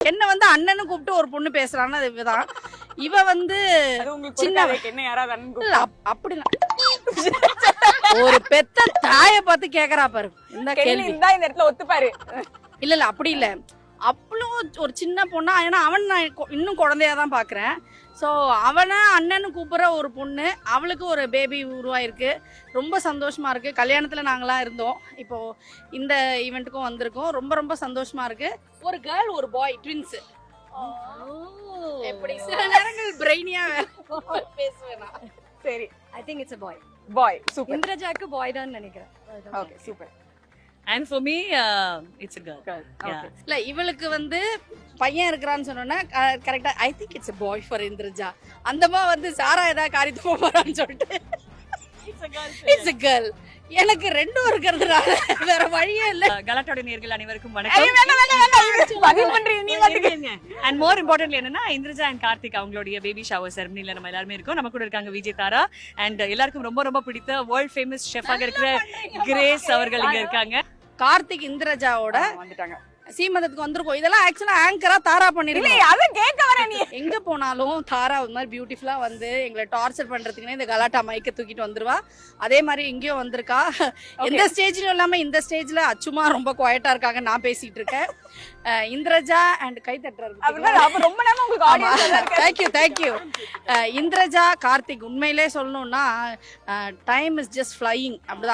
என்ன வந்து அண்ணன்னு கூப்பிட்டு ஒரு பொண்ணு பேசுறான்னு அது இவதான். இவ வந்து சின்ன என்ன யாராவது அண்ணன் இல்ல, அப்படி ஒரு பெத்த தாய பார்த்து கேக்குறா பாரு இந்த கேள்வி. இந்த இடத்துல ஒத்துப்பாரு. இல்ல அப்படி இல்ல, அவ்வளோ ஒரு சின்ன பொண்ணா. ஏன்னா அவன் நான் இன்னும் குழந்தையா தான் பாக்குறேன். ஸோ அவனை அண்ணன்னு கூப்பிடுற ஒரு பொண்ணு, அவளுக்கு ஒரு பேபி உருவாயிருக்கு. ரொம்ப சந்தோஷமா இருக்கு. கல்யாணத்துல நாங்களாம் இருந்தோம், இப்போ இந்த ஈவெண்ட்டுக்கும் வந்திருக்கோம். ரொம்ப ரொம்ப சந்தோஷமா இருக்கு. ஒரு கேர்ள் ஒரு பாய் ட்வின்ஸ். எப்படி சில நேரங்கள் பிரெயினியா பேசுவேன். சரி, I think it's a boy. Boy. Super. இந்திரஜாக்கு பாய் தான் நினைக்கிறேன். Okay, super. And for me, it's a girl. Yeah. இல்ல இவளுக்கு வந்து பையன் இருக்கிறான்னு சொன்னோன்னா கரெக்டா I think it's a boy for Indraja. அந்தமா வந்து சாரா ஏதாவது காரியத்து போறான்னு சொல்லிட்டு இட்ஸ் a girl. எனக்கு ரெண்டும் இருக்கிறதுனால வேற வழியே இல்ல. கலாட்டாவோட நேயர்கள் அனைவருக்கும் வணக்கம். And more importantly என்னன்னா இந்திரஜா and கார்த்திக் அவங்களுடைய பேபி ஷவர் செரமனில நம்ம எல்லாரும் இருக்கோம். நம்ம கூட இருக்காங்க விஜய் தாரா and எல்லாருக்கும் ரொம்ப ரொம்ப பிடித்த வேர்ல்ட் ஃபேமஸ் ஷெஃபாக இருக்கிற கிரேஸ் அவர்கள் இங்க இருக்காங்க. கார்த்திக் இந்திரஜாவோட வந்துட்டாங்க. சீமந்தத்துக்கு வந்திருக்கோம். இதெல்லாம் ஆக்சுவலா ஆங்கரா தாரா பண்ணிருக்கோம். அத கேட்க வர நீ. எங்க போனாலும் தாரா ஒரு மாதிரி பியூட்டிஃபுல்லா வந்து எங்களை டார்ச்சர் பண்றதுக்குன்னு இந்த கலாட்டா மைக்க தூக்கிட்டு வந்துருவா. அதே மாதிரி இங்கேயும் வந்திருக்கா. எந்த ஸ்டேஜ்லயும் இல்லாம இந்த ஸ்டேஜ்ல அச்சுமா ரொம்ப குவாய்ட்டா இருக்காங்க, நான் பேசிட்டு இருக்கேன். இந்திரஜா அண்ட் கை தட்டுறாரு. ரொம்ப நேரம் உங்களுக்கு ஆடியன்ஸ். தேங்க்யூ. இந்திரஜா கார்த்திக் உண்மையிலே சொல்லணும்னா டைம் இஸ் ஜஸ்ட் ஃப்ளையிங். அப்படிதான்.